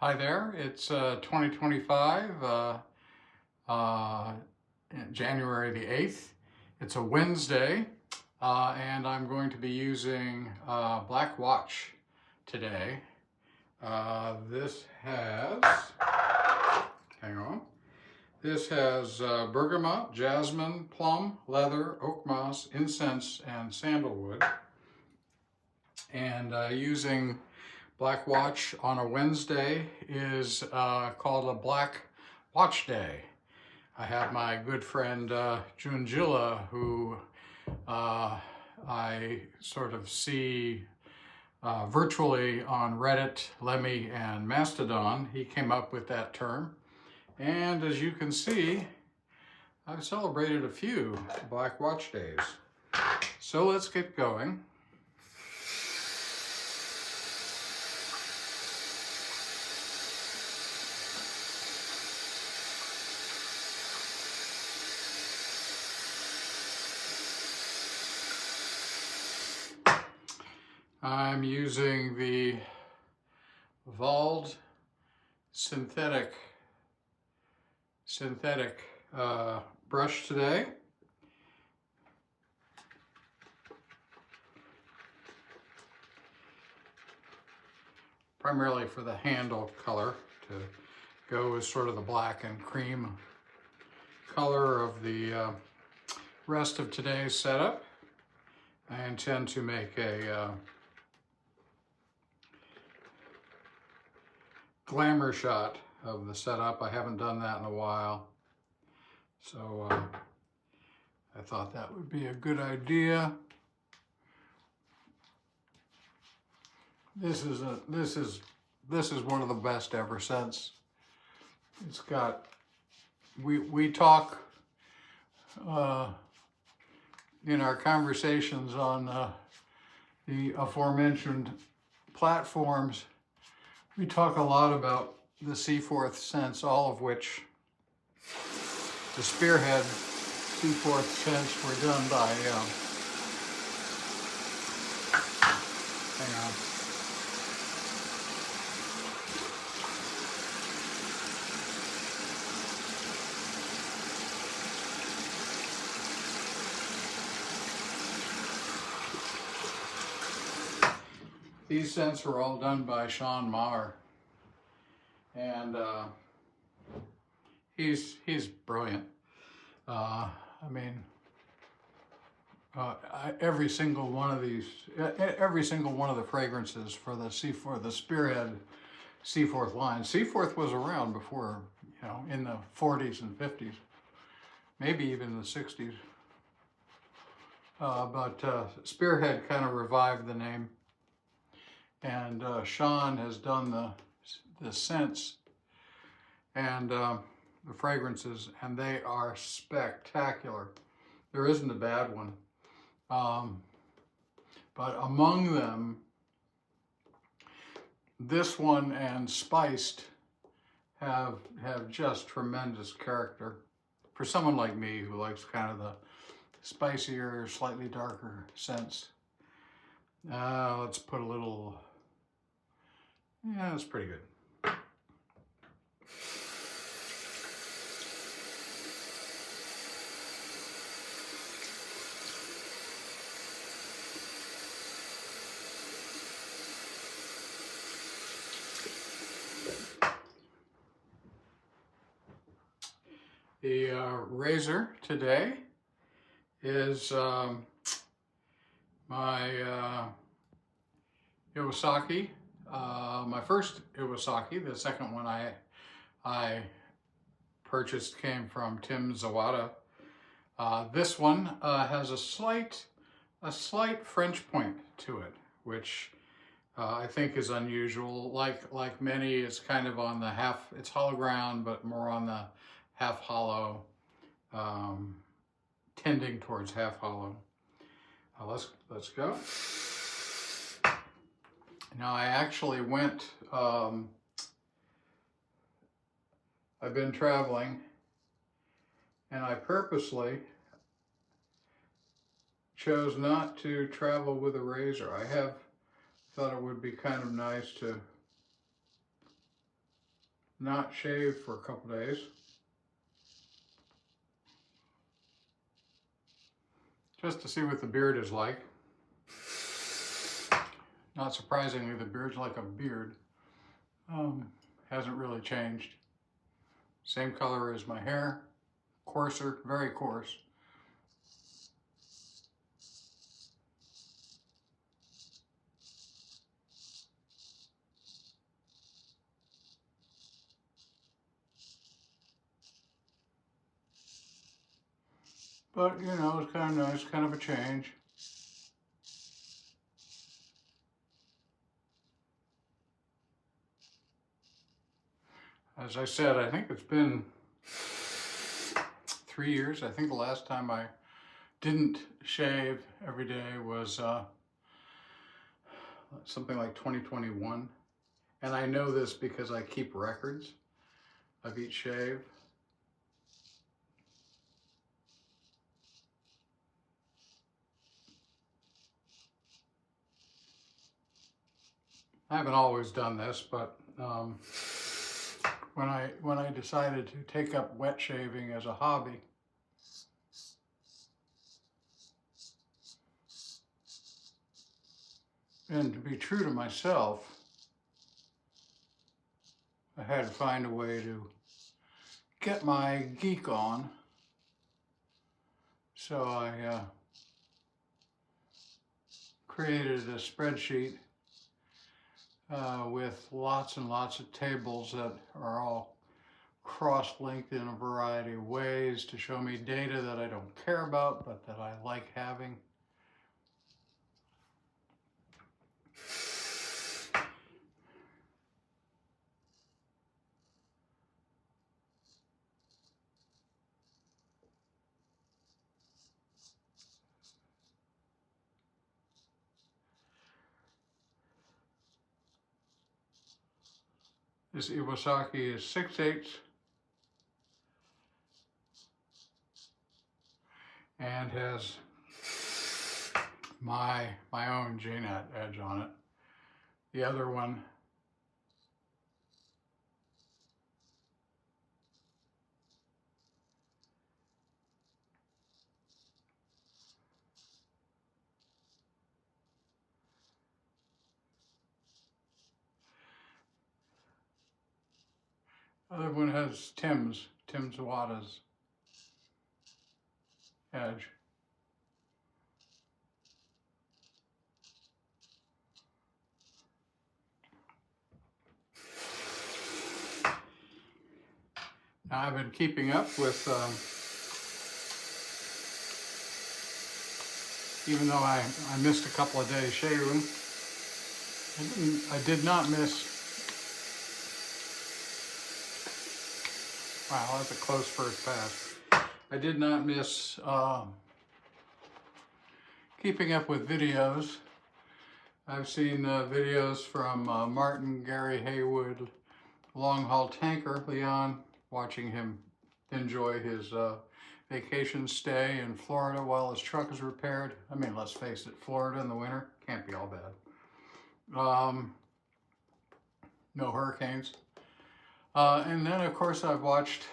Hi there, it's 2025, January the 8th. It's a Wednesday, and I'm going to be using Black Watch today. This has, hang on, this has bergamot, jasmine, plum, leather, oak moss, incense, and sandalwood. And using Black Watch on a Wednesday is called a Black Watchday. I have my good friend Junjila, who I sort of see virtually on Reddit, Lemmy, and Mastodon. He came up with that term. And as you can see, I've celebrated a few Black Watch days. So let's get going. I'm using the Wald synthetic brush today. Primarily for the handle color to go with sort of the black and cream color of the rest of today's setup. I intend to make a glamour shot of the setup. I haven't done that in a while, so I thought that would be a good idea. This is one of the best ever since. It's got, we talk in our conversations on the aforementioned platforms. We talk a lot about the Seaforth scents, all of which the Spearhead Seaforth scents were done by, hang on. These scents were all done by Sean Maher, and he's brilliant. I mean, every single one of these, every single one of the fragrances for the Spearhead Seaforth line. Seaforth was around before, you know, in the 40s and 50s, maybe even the 60s. But Spearhead kind of revived the name. And Sean has done the scents and the fragrances, and they are spectacular. There isn't a bad one. But among them, this one and Spiced have just tremendous character. For someone like me who likes kind of the spicier, slightly darker scents. Let's put a little. Yeah, that's pretty good. The razor today is my Iwasaki. My first Iwasaki, the second one I purchased came from Tim Zawada. This one has a slight French point to it, which I think is unusual. Like many, it's kind of on the it's hollow ground, but more on the half hollow, tending towards half hollow. Let's go. Now I actually went, I've been traveling, and I purposely chose not to travel with a razor. I thought it would be kind of nice to not shaved for a couple days. Just to see what the beard is like. Not surprisingly, the beard's like a beard. Hasn't really changed. Same color as my hair, coarser, very coarse. But, you know, it's kind of nice, kind of a change. As I said, I think it's been 3 years. I think the last time I didn't shave every day was something like 2021. And I know this because I keep records of each shave. I haven't always done this, but when I decided to take up wet shaving as a hobby, and to be true to myself, I had to find a way to get my geek on. So I created a spreadsheet with lots and lots of tables that are all cross-linked in a variety of ways to show me data that I don't care about, but that I like having. This Iwasaki is 6/8 and has my own J-Nut edge on it. The other one has Tim Zawada's edge. Now I've been keeping up with, even though I missed a couple of days shaving, I did not miss. Wow, that's a close first pass. I did not miss keeping up with videos. I've seen videos from Martin, Gary Haywood, Long Haul Tanker, Leon, watching him enjoy his vacation stay in Florida while his truck is repaired. I mean, let's face it, Florida in the winter can't be all bad. No hurricanes. And then, of course, I've watched,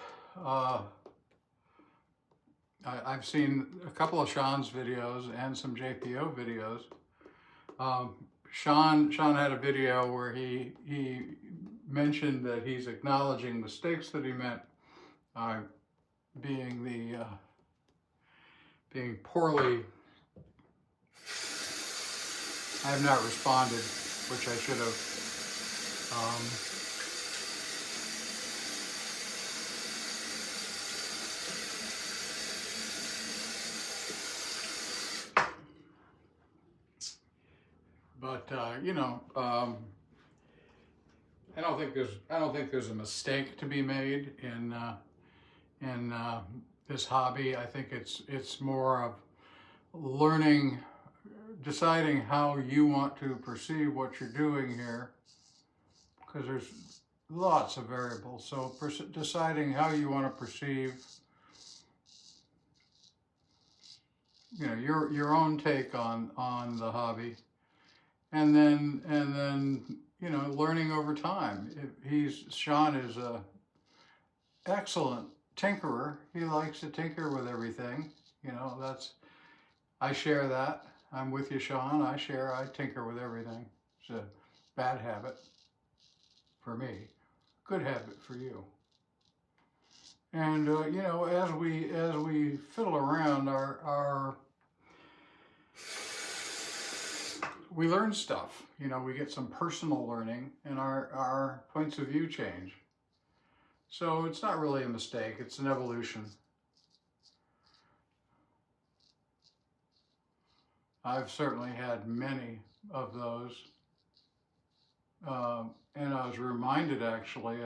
I've seen a couple of Sean's videos and some JPO videos. Sean had a video where he mentioned that he's acknowledging mistakes that he meant, being poorly. I have not responded, which I should have. But you know, I don't think there's a mistake to be made in this hobby. I think it's more of learning, deciding how you want to perceive what you're doing here, because there's lots of variables. So deciding how you want to perceive, you know, your own take on the hobby, and then you know, learning over time. Sean is a excellent tinkerer. He likes to tinker with everything. You know, I share that. I'm with you, Sean. I tinker with everything. It's a bad habit for me, good habit for you. And you know, as we fiddle around, we learn stuff. You know, we get some personal learning, and our points of view change. So it's not really a mistake, it's an evolution. I've certainly had many of those. And I was reminded actually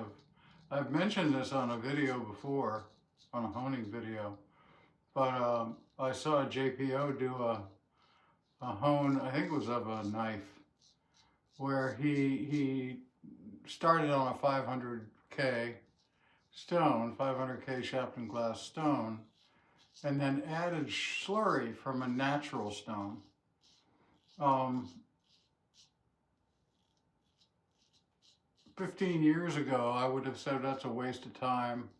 I've mentioned this on a video before, on a honing video, but I saw JPO do a hone, I think it was of a knife, where he started on a 500K stone, 500K Shapton glass stone, and then added slurry from a natural stone. 15 years ago, I would have said that's a waste of time,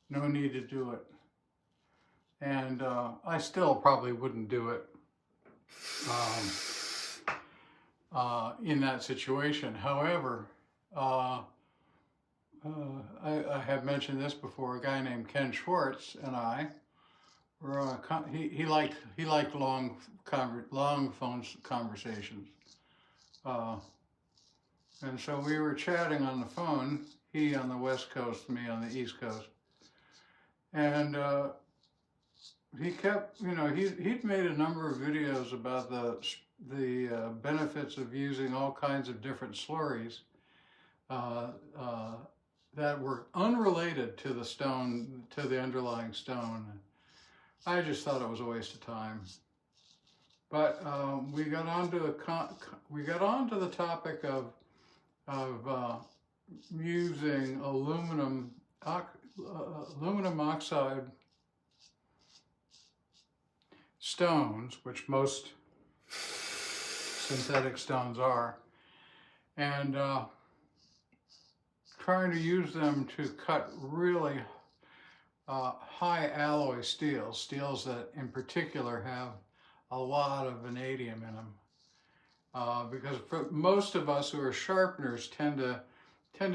no need to do it. And I still probably wouldn't do it in that situation. However, I have mentioned this before. A guy named Ken Schwartz and I were on he liked long phone conversations, and so we were chatting on the phone. He on the West Coast, me on the East Coast, and he kept, you know, he'd made a number of videos about the benefits of using all kinds of different slurries that were unrelated to the stone, to the underlying stone. I just thought it was a waste of time. But we got onto the topic of using aluminum oxide stones, which most synthetic stones are, and trying to use them to cut really high alloy steels that in particular have a lot of vanadium in them. Because for most of us who are sharpeners tend to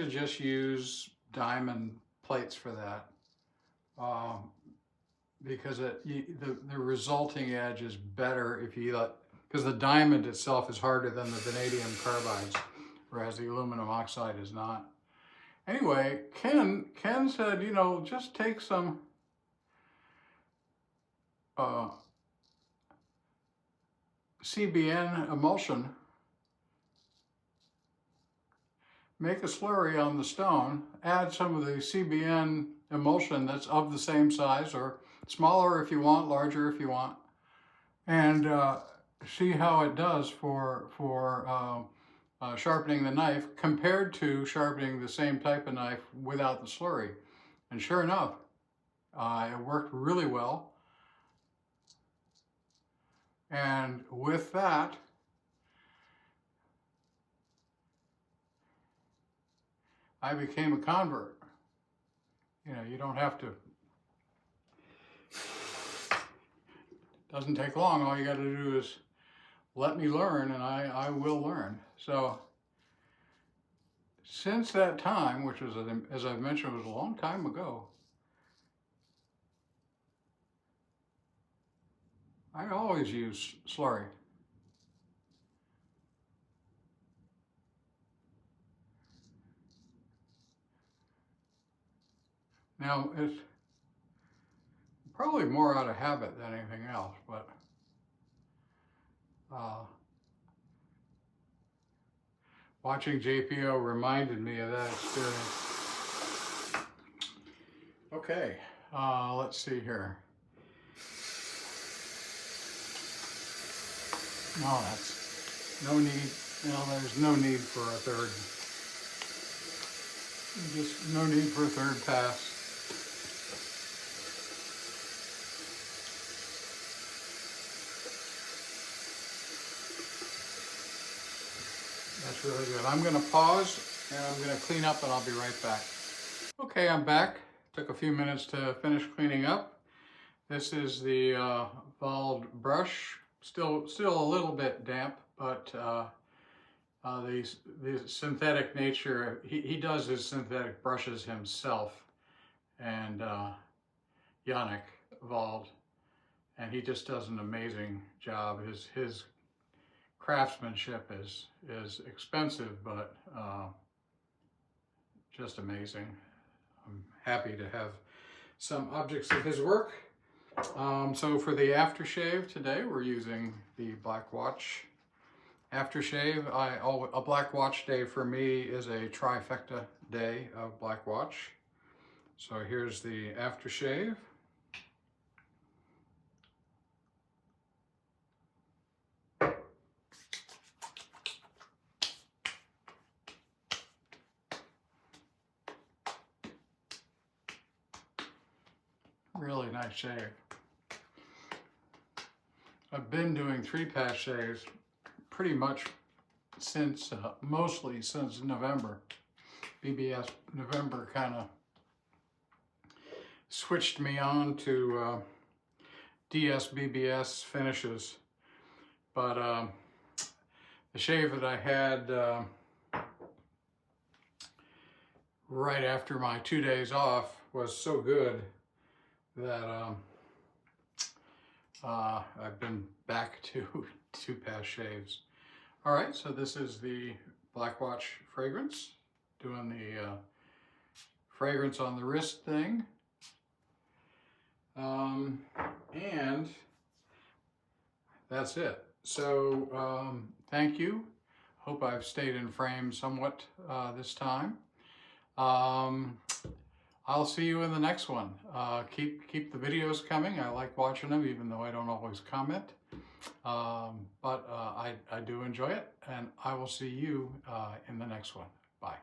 just use diamond plates for that. Because the resulting edge is better if you let, because the diamond itself is harder than the vanadium carbides, whereas the aluminum oxide is not. Anyway, Ken said, you know, just take some CBN emulsion, make a slurry on the stone, add some of the CBN emulsion that's of the same size, or smaller if you want, larger if you want, and see how it does for sharpening the knife compared to sharpening the same type of knife without the slurry. And sure enough, it worked really well. And with that, I became a convert. You know, you don't have to, doesn't take long. All you got to do is let me learn, and I will learn. So since that time, which was, as I've mentioned, was a long time ago, I always use slurry. Now, it's probably more out of habit than anything else, but watching JPO reminded me of that experience. Okay, let's see here. No, that's no need. No, there's no need for a third. Just no need for a third pass. That's That's really good. I'm going to pause and I'm going to clean up and I'll be right back. Okay, I'm back. Took a few minutes to finish cleaning up. This is the Wald brush. Still a little bit damp, but the synthetic nature, he does his synthetic brushes himself, and Yannick Wald, and he just does an amazing job. His craftsmanship is expensive, but just amazing. I'm happy to have some objects of his work. So for the aftershave today, we're using the Black Watch aftershave. A Black Watch day for me is a trifecta day of Black Watch. So here's the aftershave. Really nice shave. I've been doing 3-pass shaves pretty much since, mostly since November. BBS November kind of switched me on to DS BBS finishes. But the shave that I had right after my 2 days off was so good that I've been back to 2-pass shaves. All right, so this is the Black Watch fragrance, doing the fragrance on the wrist thing. And that's it. So thank you. Hope I've stayed in frame somewhat this time. I'll see you in the next one. Keep the videos coming. I like watching them, even though I don't always comment. But I do enjoy it, and I will see you in the next one. Bye.